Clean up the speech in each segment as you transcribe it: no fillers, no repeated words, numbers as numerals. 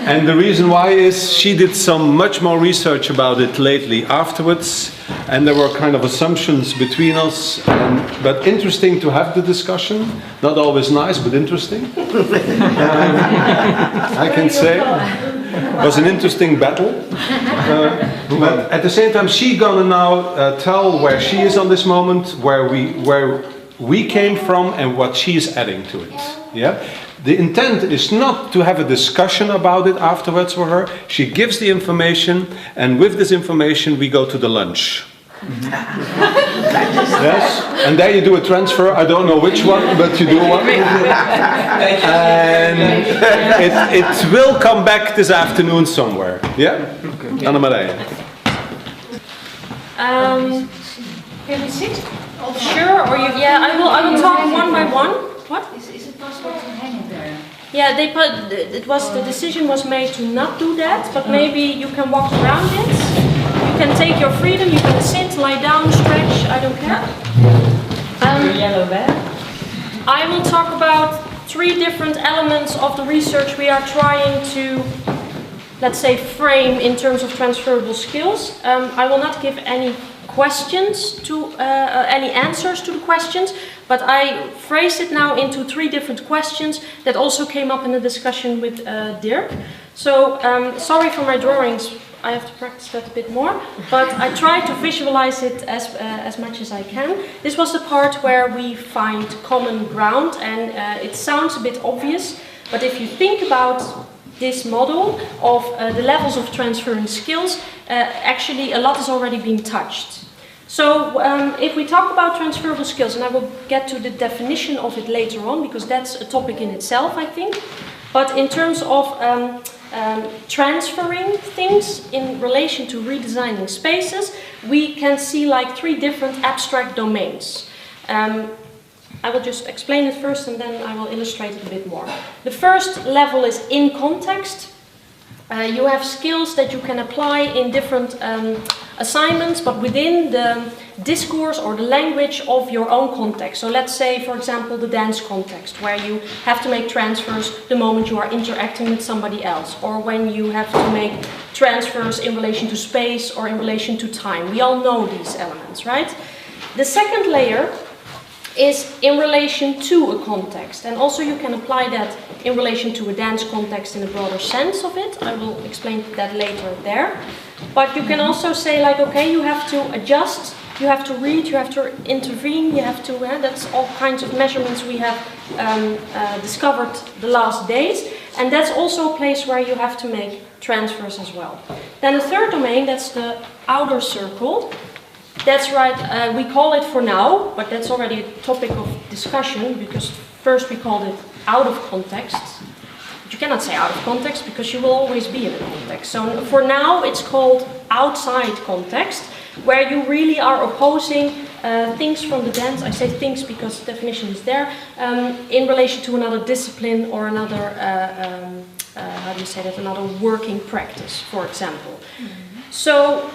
And the reason why is she did much more research about it lately afterwards, and there were kind of assumptions between us, but interesting to have the discussion. Not always nice, but interesting. I can say. It was an interesting battle. But at the same time, she's gonna now tell where she is on this moment, where we came from, and what she is adding to it. Yeah. The intent is not to have a discussion about it afterwards for her. She gives the information, and with this information we go to the lunch. Yes, and there you do a transfer. I don't know which one, but you do one. And it will come back this afternoon somewhere. Yeah? Okay. Anne-Marie. Can we sit? Sure, or you? Yeah, I will talk one by one. What? Is it possible to hang it there? Yeah, the decision was made to not do that, but maybe you can walk around it. You can take your freedom. You can sit, lie down, stretch. I don't care. Yellow bag. I will talk about 3 different elements of the research we are trying to, let's say, frame in terms of transferable skills. I will not give any questions to any answers to the questions, but I phrased it now into 3 different questions that also came up in the discussion with Dirk. So sorry for my drawings, I have to practice that a bit more, but I try to visualize it as much as I can. This was the part where we find common ground, and it sounds a bit obvious, but if you think about this model of the levels of transferring skills, actually a lot has already been touched. So if we talk about transferable skills, and I will get to the definition of it later on, because that's a topic in itself, I think. But in terms of transferring things in relation to redesigning spaces, we can see like 3 different abstract domains. I will just explain it first and then I will illustrate it a bit more. The first level is in context. You have skills that you can apply in different assignments, but within the discourse or the language of your own context. So let's say, for example, the dance context, where you have to make transfers the moment you are interacting with somebody else, or when you have to make transfers in relation to space or in relation to time. We all know these elements, right? The second layer is in relation to a context, and also you can apply that in relation to a dance context in a broader sense of it. I will explain that later there. But you can also say like, okay, you have to adjust, you have to read, you have to intervene, you have to, that's all kinds of measurements we have discovered the last days, and that's also a place where you have to make transfers as well. Then the third domain, that's the outer circle. That's right, we call it for now, but that's already a topic of discussion, because first we called it out of context. But you cannot say out of context, because you will always be in a context. So for now it's called outside context, where you really are opposing things from the dance. I say things because the definition is there, in relation to another discipline or another, how do you say that, another working practice, for example. So,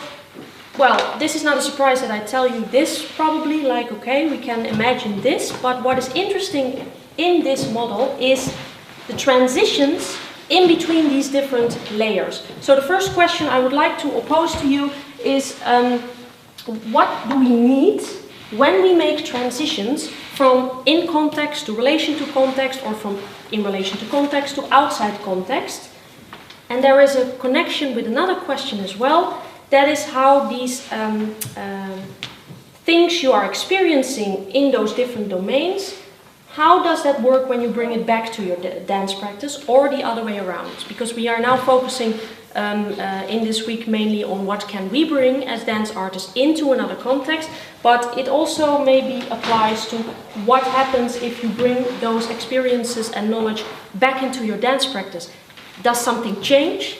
well, this is not a surprise that I tell you this, probably, like, okay, we can imagine this, but what is interesting in this model is the transitions in between these different layers. So the first question I would like to oppose to you is, what do we need when we make transitions from in context to relation to context, or from in relation to context to outside context? And there is a connection with another question as well. That is how these things you are experiencing in those different domains, how does that work when you bring it back to your dance practice, or the other way around? Because we are now focusing in this week mainly on what can we bring as dance artists into another context, but it also maybe applies to what happens if you bring those experiences and knowledge back into your dance practice. Does something change?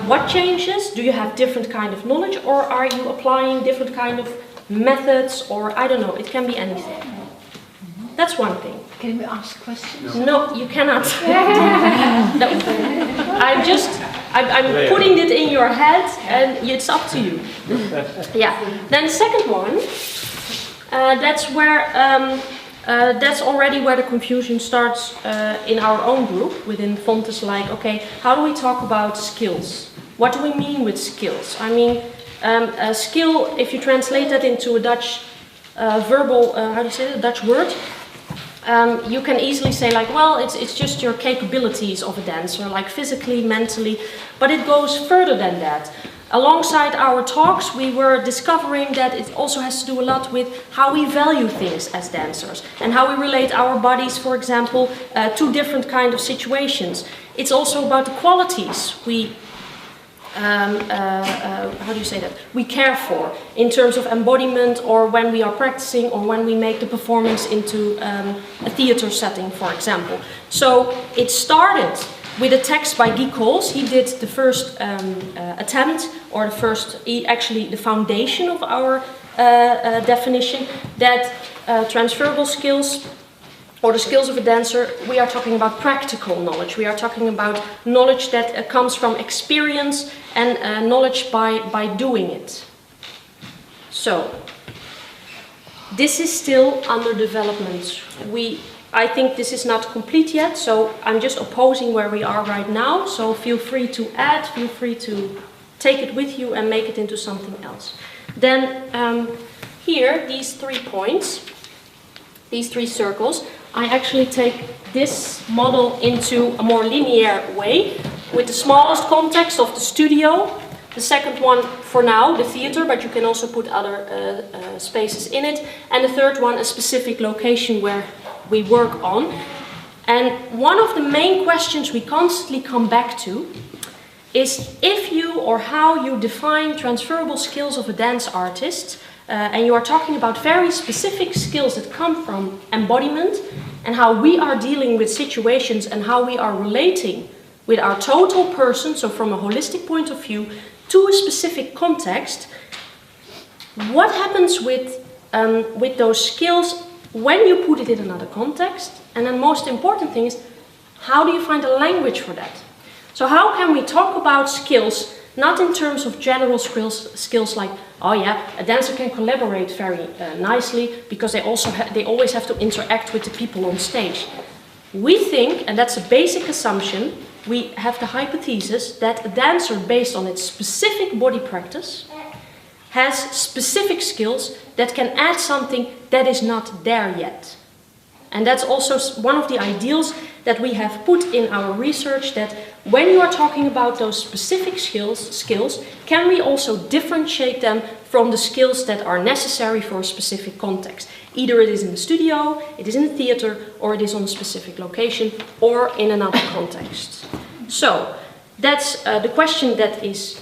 What changes? Do you have different kind of knowledge, or are you applying different kind of methods, or I don't know, it can be anything. That's one thing. Can we ask questions? No, you cannot. No. I'm putting it in your head, and it's up to you. Yeah. Then the second one, that's where that's already where the confusion starts in our own group within Fontys. Like, okay, how do we talk about skills? What do we mean with skills? I mean, a skill, if you translate that into a Dutch verbal, how do you say it, a Dutch word, you can easily say like, well, it's just your capabilities of a dancer, like physically, mentally, but it goes further than that. Alongside our talks, we were discovering that it also has to do a lot with how we value things as dancers and how we relate our bodies, for example, to different kind of situations. It's also about the qualities we how do you say that? We care for in terms of embodiment, or when we are practicing, or when we make the performance into a theater setting, for example. So it started with a text by Guy Coles. He did the first attempt, or the first, actually the foundation of our definition, that transferable skills, or the skills of a dancer, we are talking about practical knowledge. We are talking about knowledge that comes from experience and knowledge by doing it. So, this is still under development. I think this is not complete yet, so I'm just opposing where we are right now. So feel free to add, feel free to take it with you and make it into something else. Then here, these 3 points, these 3 circles, I actually take this model into a more linear way, with the smallest context of the studio, the second one for now, the theater, but you can also put other spaces in it, and the third one, a specific location where we work on. And one of the main questions we constantly come back to is if you or how you define transferable skills of a dance artist, and you are talking about very specific skills that come from embodiment, and how we are dealing with situations and how we are relating with our total person, so from a holistic point of view, to a specific context. What happens with those skills when you put it in another context? And then most important thing is, how do you find a language for that? So how can we talk about skills, not in terms of general skills like, oh yeah, a dancer can collaborate very nicely because they always have to interact with the people on stage. We think, and that's a basic assumption, we have the hypothesis that a dancer, based on its specific body practice, has specific skills that can add something that is not there yet. And that's also one of the ideals that we have put in our research, that when you are talking about those specific skills, can we also differentiate them from the skills that are necessary for a specific context? Either it is in the studio, it is in the theater, or it is on a specific location, or in another context. So, that's the question that is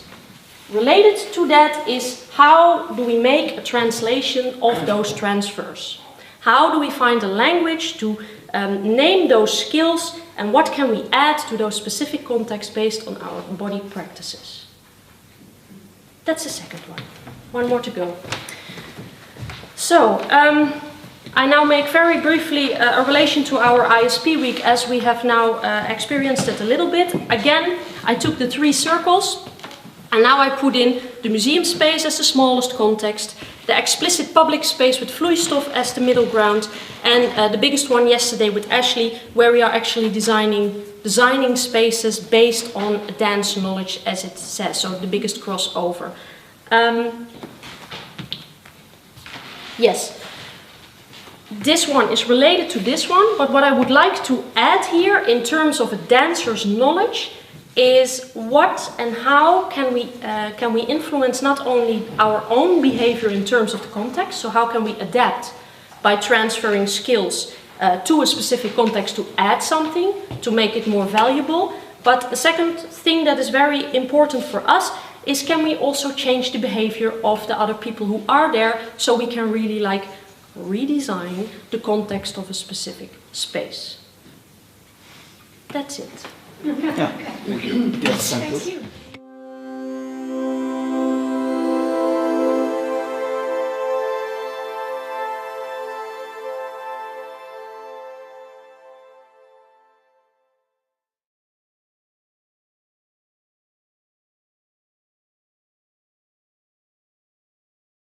related to that, is how do we make a translation of those transfers? How do we find a language to name those skills, and what can we add to those specific contexts based on our body practices? That's the second one. One more to go. So, I now make very briefly a relation to our ISP week, as we have now experienced it a little bit. Again, I took the 3 circles, and now I put in the museum space as the smallest context, the explicit public space with vloeistof as the middle ground, and the biggest one yesterday with Ashley, where we are actually designing spaces based on dance knowledge, as it says, so the biggest crossover. Yes, this one is related to this one, but what I would like to add here in terms of a dancer's knowledge is what and how can we influence not only our own behavior in terms of the context, so how can we adapt by transferring skills to a specific context to add something, to make it more valuable, but the second thing that is very important for us is, can we also change the behavior of the other people who are there, so we can really like redesign the context of a specific space. That's it. Yeah, thank you. Yes, thank you.